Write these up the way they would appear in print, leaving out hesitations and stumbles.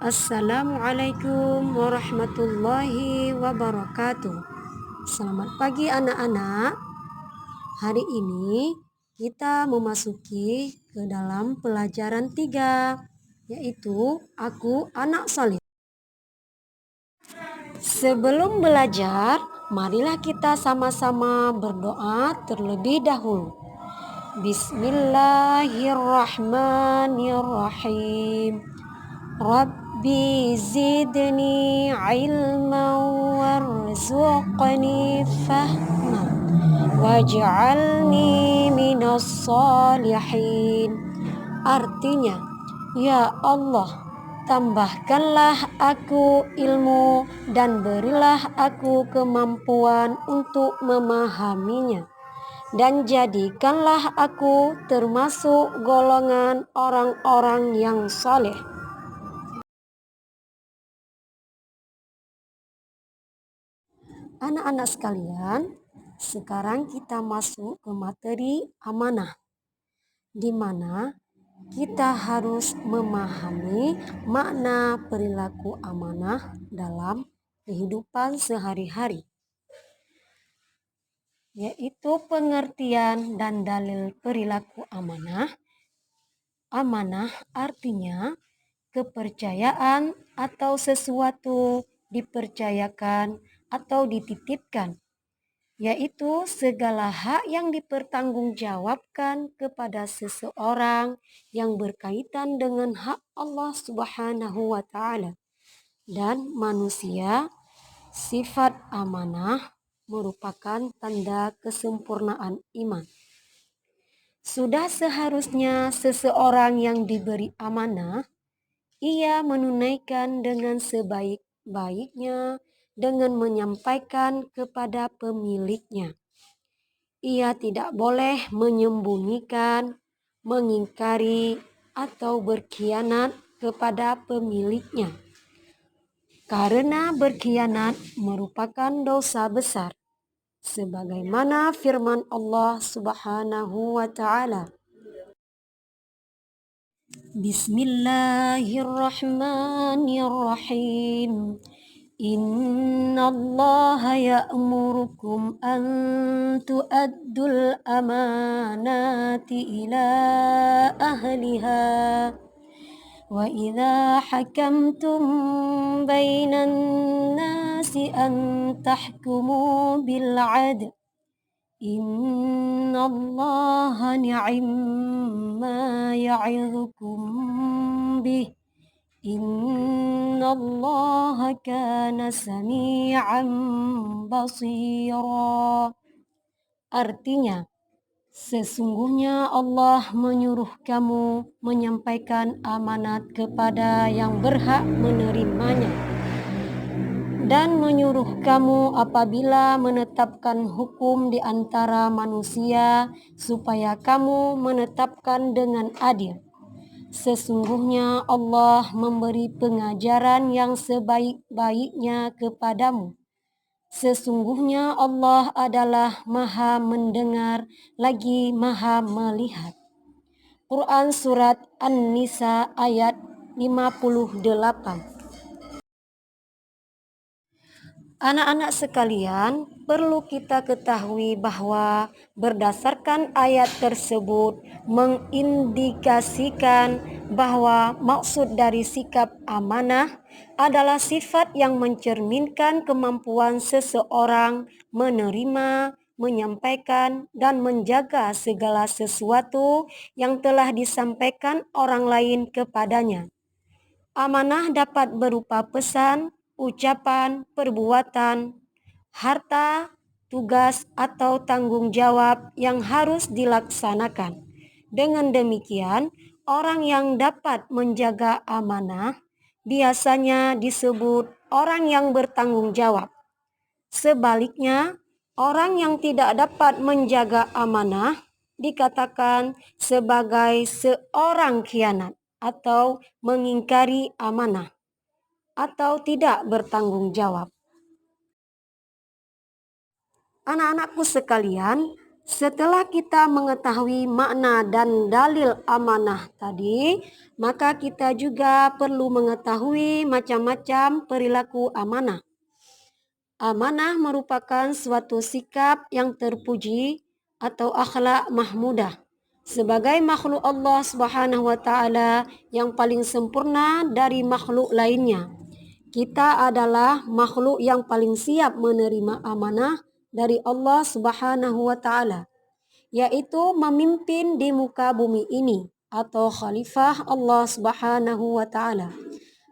Assalamualaikum warahmatullahi wabarakatuh. Selamat pagi anak-anak. Hari ini kita memasuki ke dalam pelajaran 3, yaitu Aku Anak Saleh. Sebelum belajar, marilah kita sama-sama berdoa terlebih dahulu. Bismillahirrahmanirrahim. Rabbi zidni ilman warzuqni fahma waj'alni minas salihin. Artinya, ya Allah, tambahkanlah aku ilmu dan berilah aku kemampuan untuk memahaminya, dan jadikanlah aku termasuk golongan orang-orang yang saleh. Anak-anak sekalian, sekarang kita masuk ke materi amanah, di mana kita harus memahami makna perilaku amanah dalam kehidupan sehari-hari, yaitu pengertian dan dalil perilaku amanah. Amanah artinya kepercayaan atau sesuatu dipercayakan atau dititipkan, yaitu segala hak yang dipertanggungjawabkan kepada seseorang yang berkaitan dengan hak Allah Subhanahu wa Ta'ala dan manusia. Sifat amanah merupakan tanda kesempurnaan iman. Sudah seharusnya seseorang yang diberi amanah, ia menunaikan dengan sebaik-baiknya dengan menyampaikan kepada pemiliknya. Ia tidak boleh menyembunyikan, mengingkari, atau berkhianat kepada pemiliknya, karena berkhianat merupakan dosa besar, sebagaimana firman Allah Subhanahu wa Ta'ala. Bismillahirrahmanirrahim. Innallaha ya'murukum an tu'addul amanati ila ahliha wa idza hakamtum bainan nasi an tahkumu bil 'adl. Innallaha ni'imma ya'idhukum bih. Innallaha kana sami'an basira. Artinya, sesungguhnya Allah menyuruh kamu menyampaikan amanat kepada yang berhak menerimanya, dan menyuruh kamu apabila menetapkan hukum di antara manusia supaya kamu menetapkan dengan adil. Sesungguhnya Allah memberi pengajaran yang sebaik-baiknya kepadamu. Sesungguhnya Allah adalah Maha mendengar lagi Maha melihat. Quran Surat An-Nisa ayat 58. Anak-anak sekalian, perlu kita ketahui bahwa berdasarkan ayat tersebut mengindikasikan bahwa maksud dari sikap amanah adalah sifat yang mencerminkan kemampuan seseorang menerima, menyampaikan, dan menjaga segala sesuatu yang telah disampaikan orang lain kepadanya. Amanah dapat berupa pesan, ucapan, perbuatan, harta, tugas, atau tanggung jawab yang harus dilaksanakan. Dengan demikian, orang yang dapat menjaga amanah biasanya disebut orang yang bertanggung jawab. Sebaliknya, orang yang tidak dapat menjaga amanah dikatakan sebagai seorang khianat atau mengingkari amanah atau tidak bertanggung jawab. Anak-anakku sekalian, Setelah kita mengetahui makna dan dalil amanah tadi, maka kita juga perlu mengetahui macam-macam perilaku amanah. Amanah merupakan suatu sikap yang terpuji atau akhlak mahmudah. Sebagai makhluk Allah Subhanahu wa taala yang paling sempurna dari makhluk lainnya, kita adalah makhluk yang paling siap menerima amanah dari Allah Subhanahu wa taala, yaitu memimpin di muka bumi ini atau khalifah Allah Subhanahu wa taala.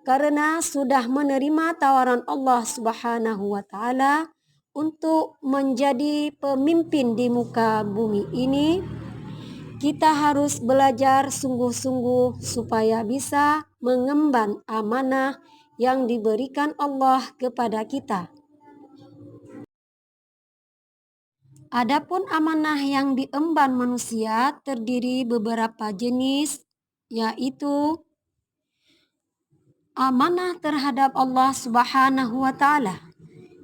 Karena sudah menerima tawaran Allah Subhanahu wa taala untuk menjadi pemimpin di muka bumi ini, kita harus belajar sungguh-sungguh supaya bisa mengemban amanah yang diberikan Allah kepada kita. Adapun amanah yang diemban manusia terdiri beberapa jenis, yaitu amanah terhadap Allah Subhanahu wa taala.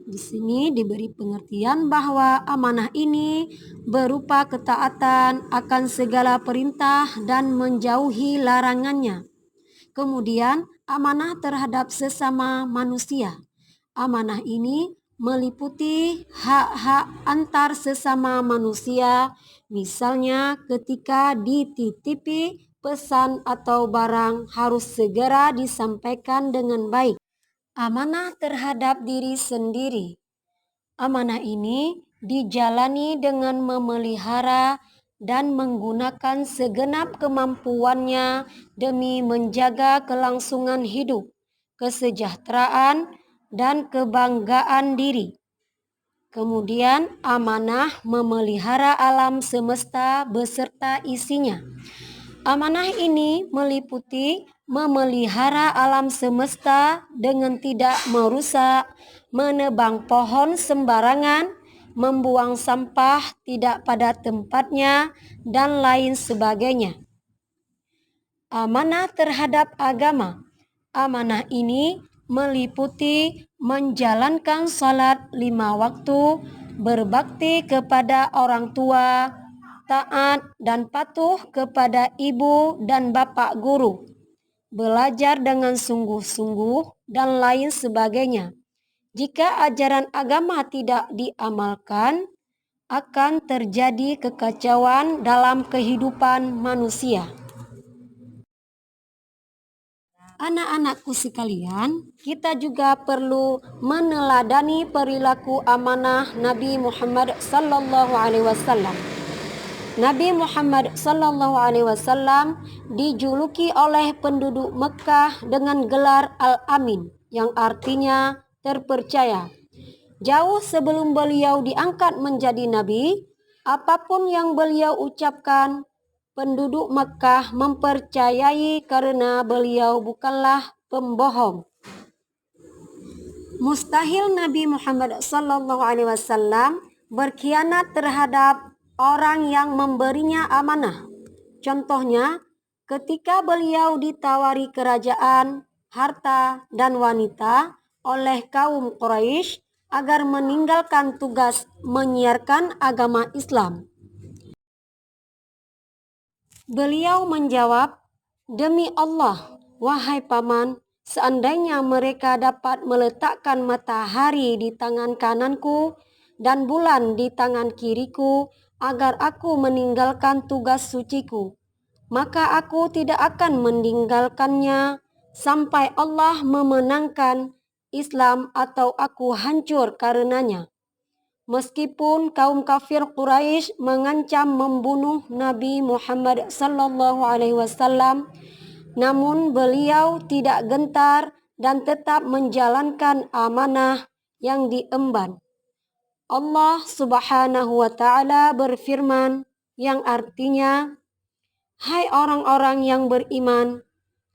Di sini diberi pengertian bahwa amanah ini berupa ketaatan akan segala perintah dan menjauhi larangannya. Kemudian, amanah terhadap sesama manusia. Amanah ini meliputi hak-hak antar sesama manusia, misalnya ketika dititipi pesan atau barang harus segera disampaikan dengan baik. Amanah terhadap diri sendiri. Amanah ini dijalani dengan memelihara dan menggunakan segenap kemampuannya demi menjaga kelangsungan hidup, kesejahteraan, dan kebanggaan diri. Kemudian amanah memelihara alam semesta beserta isinya. Amanah ini meliputi memelihara alam semesta dengan tidak merusak, menebang pohon sembarangan, membuang sampah tidak pada tempatnya, dan lain sebagainya. Amanah terhadap agama. Amanah ini meliputi menjalankan salat 5 waktu, berbakti kepada orang tua, taat dan patuh kepada ibu dan bapak guru, belajar dengan sungguh-sungguh, dan lain sebagainya. Jika ajaran agama tidak diamalkan, akan terjadi kekacauan dalam kehidupan manusia. Anak-anakku sekalian, kita juga perlu meneladani perilaku amanah Nabi Muhammad sallallahu alaihi wasallam. Nabi Muhammad sallallahu alaihi wasallam dijuluki oleh penduduk Mekah dengan gelar Al-Amin, yang artinya terpercaya. Jauh sebelum beliau diangkat menjadi nabi, apapun yang beliau ucapkan, penduduk Mekah mempercayai karena beliau bukanlah pembohong. Mustahil Nabi Muhammad sallallahu alaihi wasallam berkhianat terhadap orang yang memberinya amanah. Contohnya, ketika beliau ditawari kerajaan, harta, dan wanita oleh kaum Quraisy agar meninggalkan tugas menyiarkan agama Islam, beliau menjawab, "Demi Allah, wahai paman, seandainya mereka dapat meletakkan matahari di tangan kananku dan bulan di tangan kiriku agar aku meninggalkan tugas suciku, maka aku tidak akan meninggalkannya sampai Allah memenangkan Islam atau aku hancur karenanya." Meskipun kaum kafir Quraisy mengancam membunuh Nabi Muhammad sallallahu alaihi wasallam, namun beliau tidak gentar dan tetap menjalankan amanah yang diemban. Allah Subhanahu wa taala berfirman yang artinya, "Hai orang-orang yang beriman,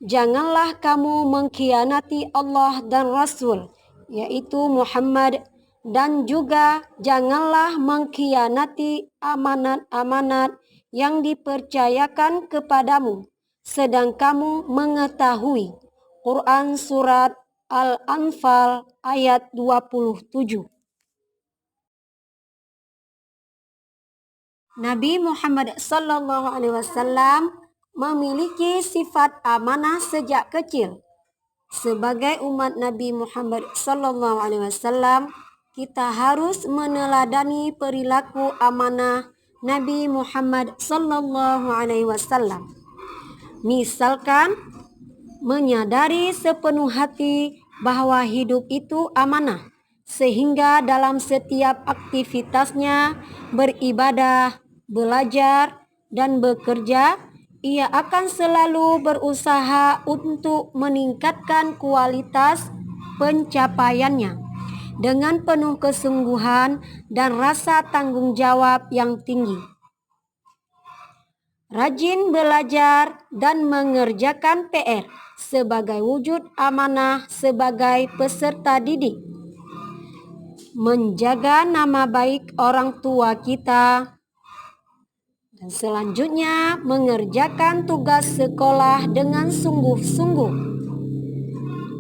janganlah kamu mengkhianati Allah dan Rasul, yaitu Muhammad, dan juga janganlah mengkhianati amanat-amanat yang dipercayakan kepadamu, sedang kamu mengetahui." Quran Surat Al-Anfal ayat 27. Nabi Muhammad Sallallahu Alaihi Wasallam memiliki sifat amanah sejak kecil. Sebagai umat Nabi Muhammad Sallallahu Alaihi Wasallam, kita harus meneladani perilaku amanah Nabi Muhammad Sallallahu Alaihi Wasallam. Misalkan, menyadari sepenuh hati bahwa hidup itu amanah, sehingga dalam setiap aktivitasnya, beribadah, belajar, dan bekerja, ia akan selalu berusaha untuk meningkatkan kualitas pencapaiannya dengan penuh kesungguhan dan rasa tanggung jawab yang tinggi. Rajin belajar dan mengerjakan PR sebagai wujud amanah sebagai peserta didik. Menjaga nama baik orang tua kita. Dan selanjutnya, mengerjakan tugas sekolah dengan sungguh-sungguh.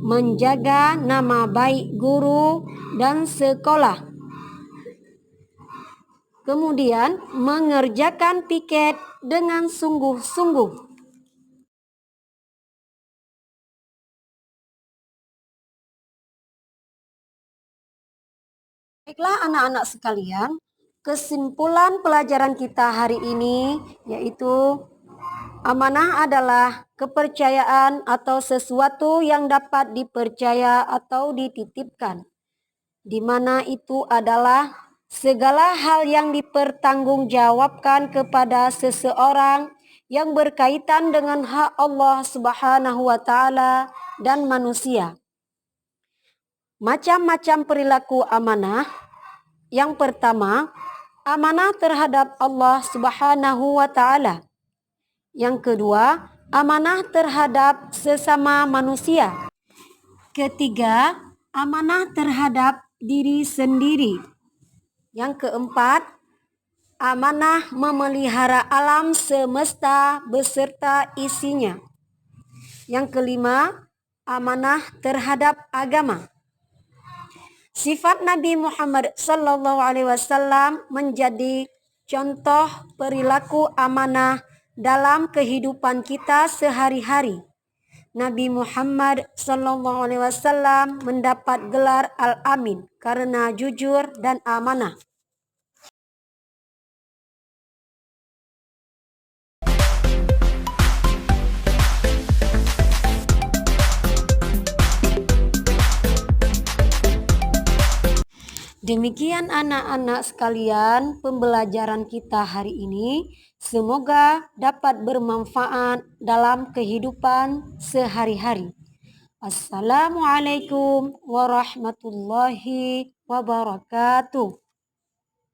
Menjaga nama baik guru dan sekolah. Kemudian, mengerjakan piket dengan sungguh-sungguh. Baiklah anak-anak sekalian, kesimpulan pelajaran kita hari ini yaitu amanah adalah kepercayaan atau sesuatu yang dapat dipercaya atau dititipkan, di mana itu adalah segala hal yang dipertanggungjawabkan kepada seseorang yang berkaitan dengan hak Allah Subhanahu wa Ta'ala dan manusia. Macam-macam perilaku amanah. Yang pertama, amanah terhadap Allah Subhanahu wa Ta'ala. Yang kedua, amanah terhadap sesama manusia. Ketiga, amanah terhadap diri sendiri. Yang keempat, amanah memelihara alam semesta beserta isinya. Yang kelima, amanah terhadap agama. Sifat Nabi Muhammad Sallallahu Alaihi Wasallam menjadi contoh perilaku amanah dalam kehidupan kita sehari-hari. Nabi Muhammad Sallallahu Alaihi Wasallam mendapat gelar Al-Amin karena jujur dan amanah. Demikian anak-anak sekalian pembelajaran kita hari ini. Semoga dapat bermanfaat dalam kehidupan sehari-hari. Assalamualaikum warahmatullahi wabarakatuh.